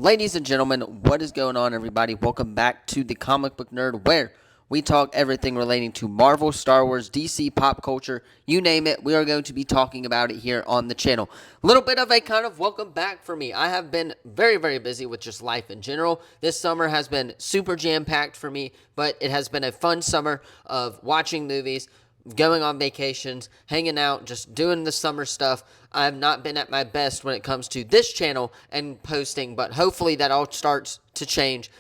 Ladies and gentlemen, what is going on, everybody? Welcome back to the Comic Book Nerd, where we talk everything relating to Marvel, Star Wars, DC, pop culture, you name it. We are going to be talking about it here on the channel. A little bit of a kind of welcome back for me. I have been very, very busy with just life in general. This summer has been super jam-packed for me, but it has been a fun summer of watching movies, going on vacations, hanging out, just doing the summer stuff. I have not been at my best when it comes to this channel and posting, but hopefully that all starts to change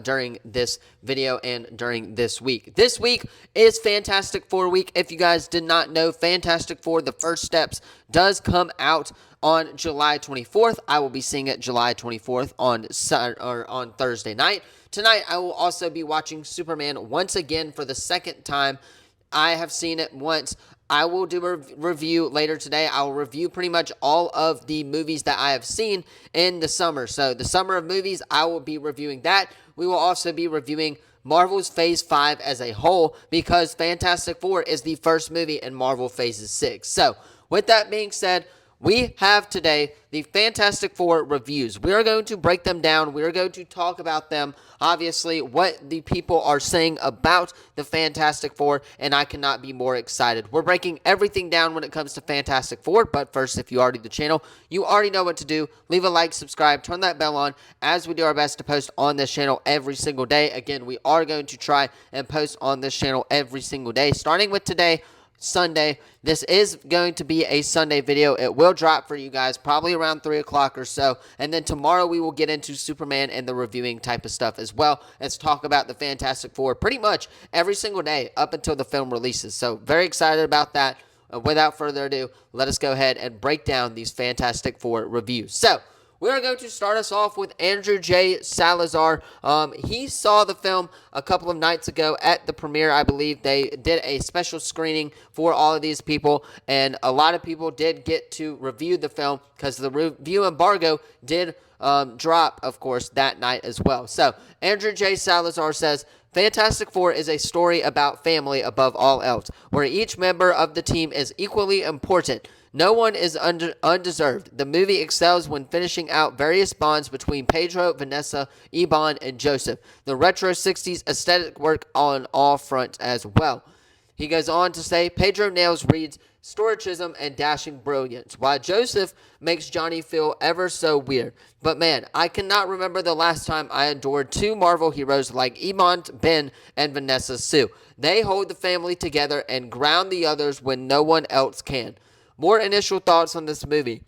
during this video and during this week. This week is Fantastic Four week. If you guys did not know, Fantastic Four, The First Steps, does come out on July 24th. I will be seeing it July 24th on Thursday night. Tonight, I will also be watching Superman once again for the second time. I have seen it once. I will do a review later today. I will review pretty much all of the movies that I have seen in the summer. So the summer of movies, I will be reviewing that. We will also be reviewing Marvel's Phase 5 as a whole, because Fantastic Four is the first movie in Marvel Phase 6. So with that being said, we have today the Fantastic Four reviews. We are going to break them down. We are going to talk about them, obviously, what the people are saying about the Fantastic Four, and I cannot be more excited. We're breaking everything down when it comes to Fantastic Four, but first, if you already the channel, you already know what to do. Leave a like, subscribe, turn that bell on, as we do our best to post on this channel every single day. Again, we are going to try and post on this channel every single day, starting with today, Sunday. This is going to be a Sunday video. It will drop for you guys probably around 3 o'clock or so. And then tomorrow we will get into Superman and the reviewing type of stuff as well. Let's talk about the Fantastic Four pretty much every single day up until the film releases. So very excited about that. Without further ado, let us go ahead and break down these Fantastic Four reviews. So we are going to start us off with Andrew J. Salazar. He saw the film a couple of nights ago at the premiere. I believe they did a special screening for all of these people, and a lot of people did get to review the film because the review embargo did drop, of course, that night as well. So Andrew J. Salazar says, Fantastic Four is a story about family above all else, where each member of the team is equally important. No one is undeserved. The movie excels when finishing out various bonds between Pedro, Vanessa, Iban, and Joseph. The retro 60s aesthetic work on all fronts as well. He goes on to say, Pedro nails Reed's stoicism and dashing brilliance, while Joseph makes Johnny feel ever so weird. But man, I cannot remember the last time I adored two Marvel heroes like Iman, Ben, and Vanessa Sue. They hold the family together and ground the others when no one else can. More initial thoughts on this movie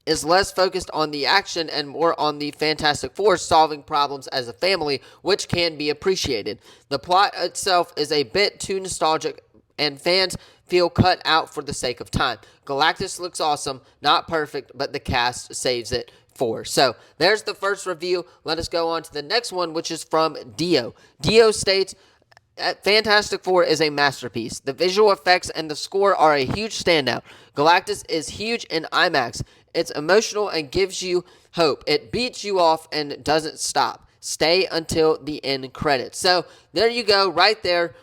is less focused on the action and more on the Fantastic Four solving problems as a family, which can be appreciated. The plot itself is a bit too nostalgic, and fans feel cut out for the sake of time. Galactus looks awesome, not perfect, but the cast saves it for. So there's the first review. Let us go on to the next one, which is from Dio. Dio states, Fantastic Four is a masterpiece. The visual effects and the score are a huge standout. Galactus is huge in IMAX. It's emotional and gives you hope. It beats you off and doesn't stop. Stay until the end credits. So there you go, right there.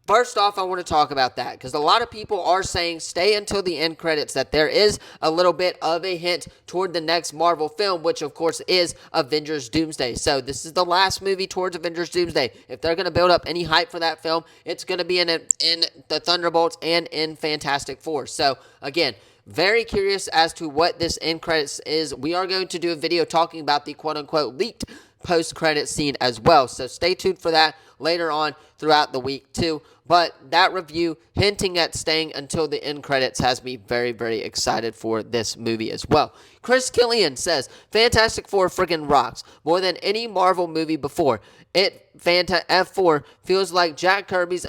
First off, I want to talk about that because a lot of people are saying stay until the end credits, that there is a little bit of a hint toward the next Marvel film, which of course is Avengers Doomsday. So this is the last movie towards Avengers Doomsday. If they're going to build up any hype for that film, it's going to be in the Thunderbolts and in Fantastic Four. So again, very curious as to what this end credits is. We are going to do a video talking about the quote-unquote leaked post-credit scene as well. So stay tuned for that later on throughout the week too. But that review hinting at staying until the end credits has me very, very excited for this movie as well. Chris Killian says, Fantastic Four friggin' rocks more than any Marvel movie before. F4 feels like Jack Kirby's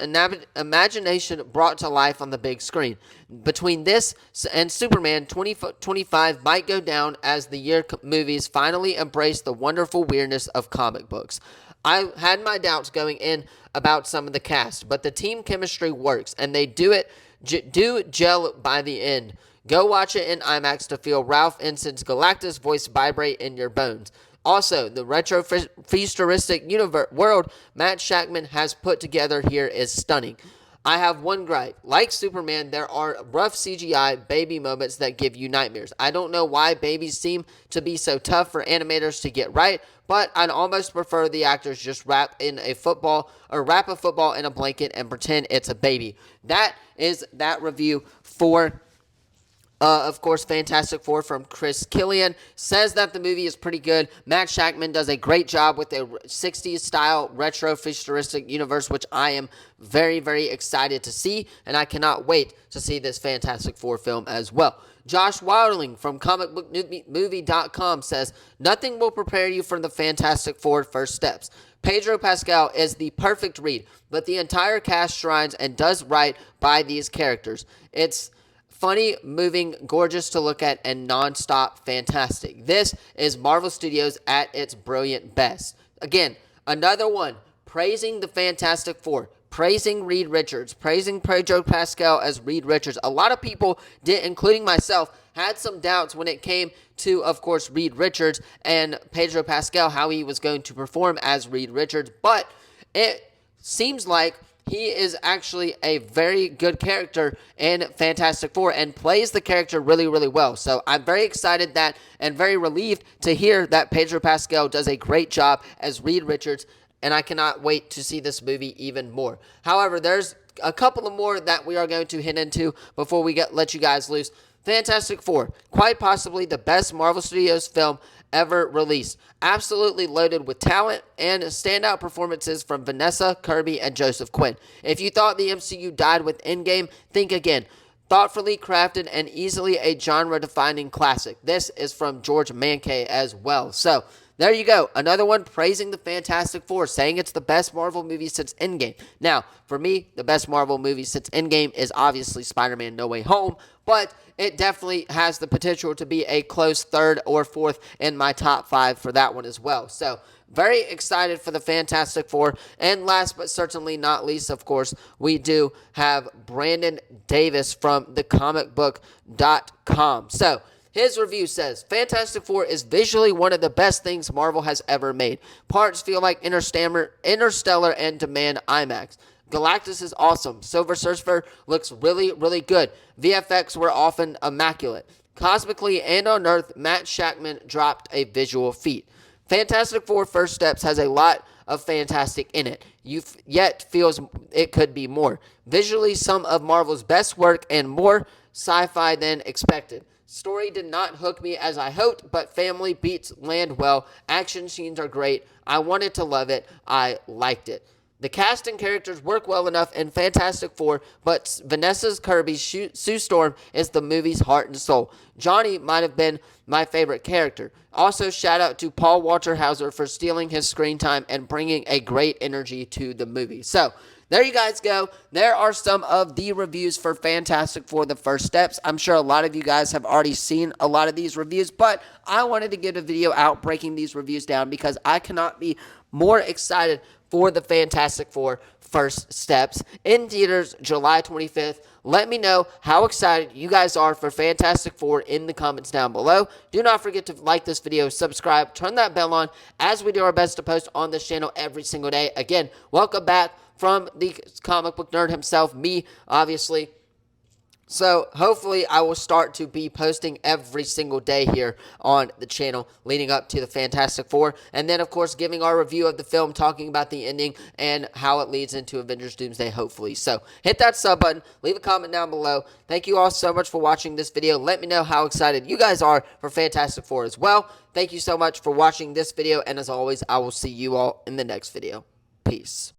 imagination brought to life on the big screen. Between this and Superman 2025 might go down as the year movies finally embrace the wonderful weirdness of comic books. I had my doubts going in about some of the cast, but the team chemistry works, and they do gel by the end. Go watch it in IMAX to feel Ralph Ensign's Galactus voice vibrate in your bones. Also, the retro-futuristic world Matt Shakman has put together here is stunning. I have one gripe. Like Superman, there are rough CGI baby moments that give you nightmares. I don't know why babies seem to be so tough for animators to get right, but I'd almost prefer the actors just wrap a football in a blanket and pretend it's a baby. That is that review for of course, Fantastic Four from Chris Killian says that the movie is pretty good. Matt Shakman does a great job with a 60s style retro futuristic universe, which I am very, very excited to see, and I cannot wait to see this Fantastic Four film as well. Josh Wildling from comicbookmovie.com says, nothing will prepare you for the Fantastic Four first steps. Pedro Pascal is the perfect read, but the entire cast shrines and does right by these characters. It's funny, moving, gorgeous to look at, and non-stop fantastic. This is Marvel Studios at its brilliant best. Again, another one praising the Fantastic Four, praising Reed Richards, praising Pedro Pascal as Reed Richards. A lot of people did, including myself, had some doubts when it came to, of course, Reed Richards and Pedro Pascal, how he was going to perform as Reed Richards, but it seems like he is actually a very good character in Fantastic Four and plays the character really, really well. So I'm very excited and very relieved to hear that Pedro Pascal does a great job as Reed Richards, and I cannot wait to see this movie even more. However, there's a couple of more that we are going to hit into before we let you guys loose. Fantastic Four, quite possibly the best Marvel Studios film ever released. Absolutely loaded with talent and standout performances from Vanessa Kirby and Joseph Quinn. If you thought the MCU died with Endgame, think again. Thoughtfully crafted and easily a genre-defining classic. This is from George Mankey as well. So, there you go. Another one praising the Fantastic Four, saying it's the best Marvel movie since Endgame. Now, for me, the best Marvel movie since Endgame is obviously Spider-Man No Way Home, but it definitely has the potential to be a close third or fourth in my top 5 for that one as well. So, very excited for the Fantastic Four. And last but certainly not least, of course, we do have Brandon Davis from thecomicbook.com. So, his review says, Fantastic Four is visually one of the best things Marvel has ever made. Parts feel like Interstellar and demand IMAX. Galactus is awesome. Silver Surfer looks really, really good. VFX were often immaculate. Cosmically and on Earth, Matt Shakman dropped a visual feat. Fantastic Four First Steps has a lot of fantastic in it, yet feels it could be more. Visually, some of Marvel's best work and more sci-fi than expected. Story did not hook me as I hoped, but family beats land well. Action scenes are great. I wanted to love it. I liked it. The cast and characters work well enough in Fantastic Four, but Vanessa Kirby's Sue Storm is the movie's heart and soul. Johnny might have been my favorite character. Also, shout out to Paul Walter Hauser for stealing his screen time and bringing a great energy to the movie. So, there you guys go. There are some of the reviews for Fantastic Four: The First Steps. I'm sure a lot of you guys have already seen a lot of these reviews, but I wanted to get a video out breaking these reviews down because I cannot be more excited for the Fantastic Four: First Steps in theaters July 25th. Let me know how excited you guys are for Fantastic Four in the comments down below. Do not forget to like this video, subscribe, turn that bell on as we do our best to post on this channel every single day. Again, welcome back from the comic book nerd himself, me, obviously. So, hopefully, I will start to be posting every single day here on the channel leading up to the Fantastic Four. And then, of course, giving our review of the film, talking about the ending and how it leads into Avengers Doomsday, hopefully. So, hit that sub button. Leave a comment down below. Thank you all so much for watching this video. Let me know how excited you guys are for Fantastic Four as well. Thank you so much for watching this video. And as always, I will see you all in the next video. Peace.